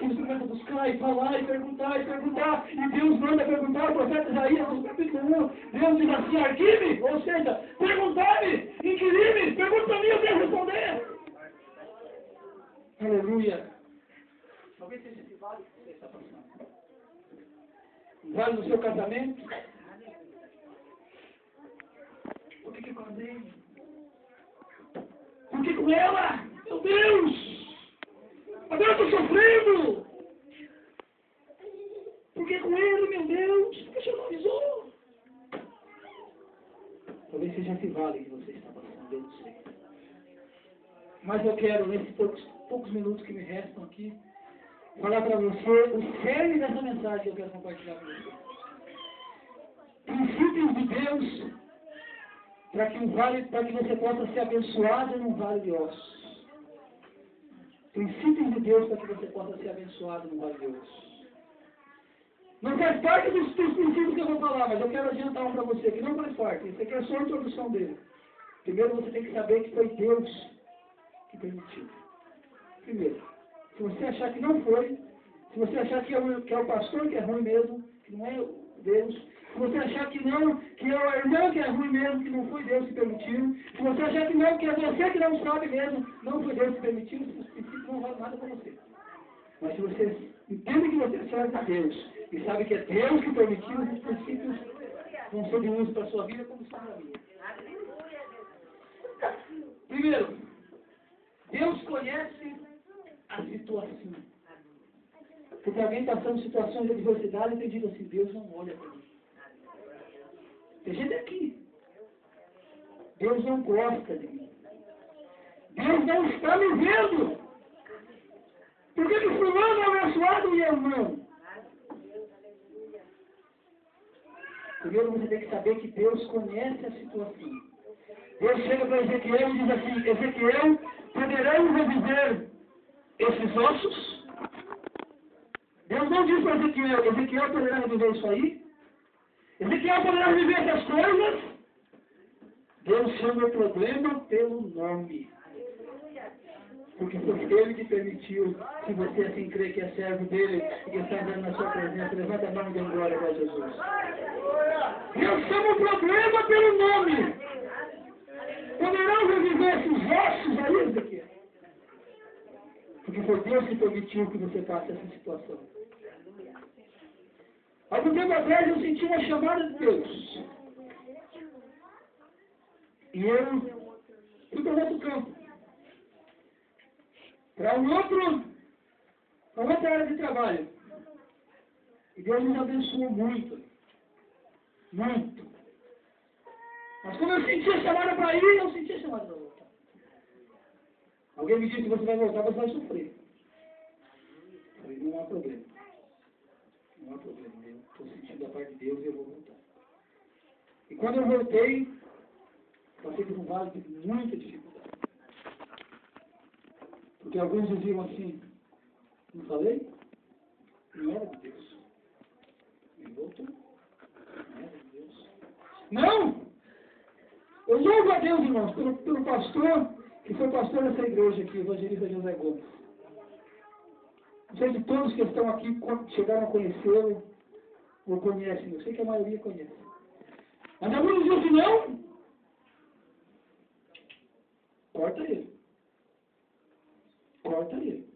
eles começam a buscar e falar e perguntar, e Deus manda perguntar ao profeta Isaías, no capítulo 1, Deus diz assim, arquive, ou seja, perguntar-me, inquirir-me, pergunta para mim, eu quero responder. Aleluia. Talvez seja esse vale que você está passando. Um vale no seu casamento. Por que com a dele? Por que com ela? Meu Deus! Agora eu estou sofrendo! Por que com ele, meu Deus? Por que o senhor não avisou? Talvez seja esse vale que você está passando, eu não sei. Mas eu quero, nesses poucos minutos que me restam aqui, falar para você o cerne dessa mensagem que eu quero compartilhar com você. Princípios de Deus para que você possa ser abençoado num vale de ossos. Princípios de Deus para que você possa ser abençoado num vale de ossos. Não faz parte dos princípios que eu vou falar, mas eu quero adiantar um para você que não faz parte. Isso aqui é só a introdução dele. Primeiro você tem que saber que foi Deus que permitiu. Primeiro, se você achar que não foi, se você achar que é o pastor que é ruim mesmo, que não é Deus, se você achar que não, que é o irmão que é ruim mesmo, que não foi Deus que permitiu, se você achar que não, que é você que não sabe mesmo, não foi Deus que permitiu, esses princípios não valem nada para você. Mas se você entende que você serve a Deus e sabe que é Deus que permitiu, esses princípios vão ser de uso para a sua vida como são para a minha. Primeiro, Deus conhece a situação. Porque alguém passando situações de adversidade e tem dito assim, Deus não olha para mim. Tem gente aqui. Deus não gosta de mim. Deus não está me vendo. Por que fulano é abençoado e eu não? Primeiro você tem que saber que Deus conhece a situação. Deus chega para Ezequiel e diz assim, Ezequiel, poderão reviver esses ossos? Deus não diz para Ezequiel, Ezequiel poderá reviver isso aí? Ezequiel poderá reviver essas coisas? Deus chama o problema pelo nome. Porque foi Ele que permitiu, se você assim crê que é servo dele e que está andando na sua presença, levanta a mão e dê glória para Jesus. Deus chama o problema pelo nome. Poderão reviver esses ossos aí, Ezequiel? Porque foi Deus que permitiu que você passe essa situação. Algum tempo atrás eu senti uma chamada de Deus. E eu fui para outro campo. Para outra área de trabalho. E Deus nos abençoou muito. Muito. Mas quando eu senti a chamada para ir, eu senti a chamada para voltar. Alguém me disse que você vai voltar, você vai sofrer. Eu falei, não há problema. Não há problema. Eu estou sentindo a parte de Deus e eu vou voltar. E quando eu voltei, passei por um vale de muita dificuldade. Porque alguns diziam assim, não falei? Não era de Deus. E voltou. Não era de Deus. Não! Eu louvo a Deus, irmãos, pelo pastor, que foi pastor dessa igreja aqui, evangelista José Gomes. Não sei se todos que estão aqui chegaram a conhecê-lo ou conhecem, eu sei que a maioria conhece. Mas alguns diziam assim, não, corta ele. Corta ele.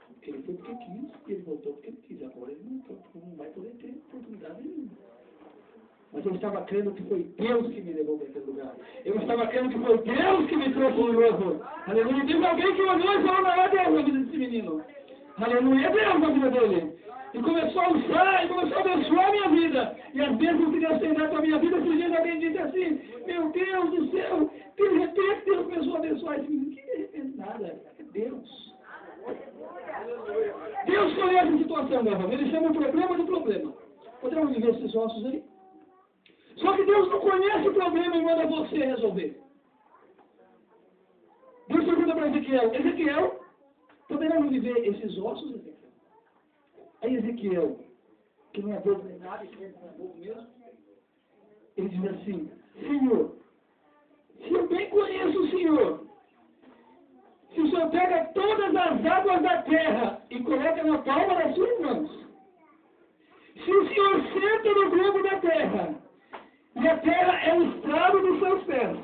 Porque ele foi porque quis, e ele voltou porque ele quis. Agora ele não vai poder ter oportunidade nenhuma. Mas eu estava crendo que foi Deus que me levou para aquele lugar. Eu estava crendo que foi Deus que me trouxe de novo. Aleluia. Teve alguém que olhou e falou, não é Deus na vida desse menino. Aleluia. É Deus na vida dele. E começou a usar, e começou a abençoar a minha vida. E as bênçãos que Deus tem dado para a minha vida, esses dias alguém disse assim, meu Deus do céu, de repente Deus começou a abençoar esse menino. Que de repente nada, é Deus. Deus conhece a situação, meu irmão. Ele chama o problema do problema. Podemos viver esses ossos aí? Só que Deus não conhece o problema e manda você resolver. Deus pergunta para Ezequiel, Ezequiel, poderão viver esses ossos, Ezequiel? Aí Ezequiel, que não é bobo nem nada, que não é bobo mesmo, ele diz assim, Senhor, se eu bem conheço o Senhor, Se o Senhor pega todas as águas da terra e coloca na palma das suas mãos, se o Senhor senta no globo da terra, e a terra é o estrado dos seus pés,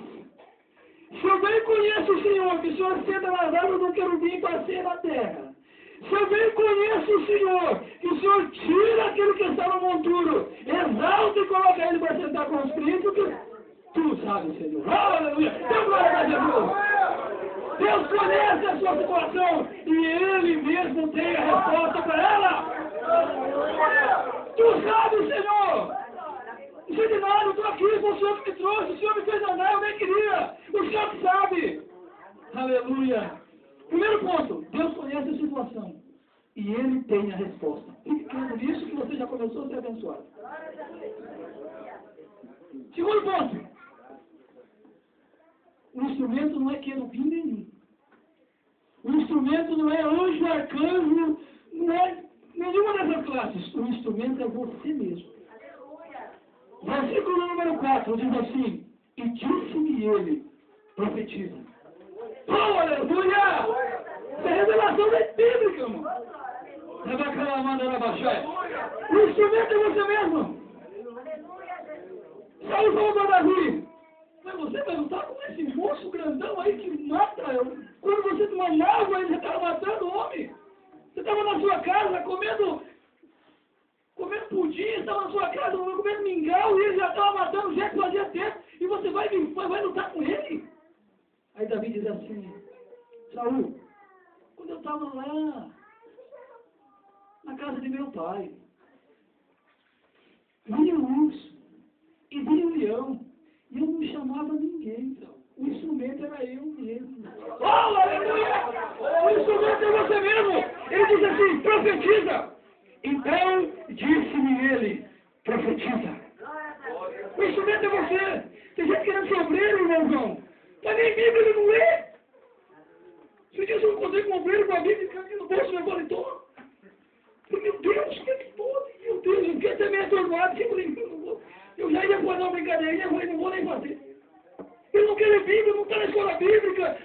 se eu bem conheço o Senhor, que o Senhor senta nas águas do querubim para ser na terra, se eu bem conheço o Senhor, que o Senhor tira aquele que está no monturo, exalta e coloca ele para sentar com os príncipes, tu sabes, Senhor. Aleluia! Dê glória a Jesus! Deus conhece a sua situação e Ele mesmo tem a resposta para ela. Tu sabes, Senhor! Não sei de nada, eu estou aqui, foi o Senhor que me trouxe, o Senhor me fez andar, eu nem queria. O Senhor que sabe. Aleluia! Primeiro ponto, Deus conhece a situação e Ele tem a resposta. Fique crendo nisso que você já começou a ser abençoado. Segundo ponto, o instrumento não é querubim nenhum. O instrumento não é anjo, arcanjo, não é nenhuma dessas classes. O instrumento é você mesmo. Versículo número 4 diz assim: e disse-me ele, profetiza. Oh, aleluia! Isso é revelação bíblica, irmão. O instrumento é você mesmo. Saúl falou para Davi: mas você vai lutar com esse moço grandão aí que mata. Quando você mamava, ele já estava matando o homem. Você estava na sua casa comendo pudim, estava na sua casa comendo mingau e ele já estava matando gente que fazia tempo. E você vai lutar com ele? Aí Davi diz assim: Saúl, quando eu estava lá na casa de meu pai, vinha um urso e vinha um leão. E eu não chamava ninguém, então. O instrumento era eu mesmo. Oh, aleluia! O instrumento é você mesmo. Ele diz assim: profetiza. Então disse-me ele: profetiza. O instrumento é você. Tem gente querendo ser obreiro, meu irmão. Mas nem Bíblia ele não lê. Você diz: eu não consigo um obreiro com a Bíblia que aqui no bolso me valitou. Meu Deus, que pode? Meu Deus, eu fiquei até meio atordoado. Eu já ia fazer uma brincadeirinha, eu não vou nem fazer. Ele não quer ler Bíblia, não está na escola bíblica.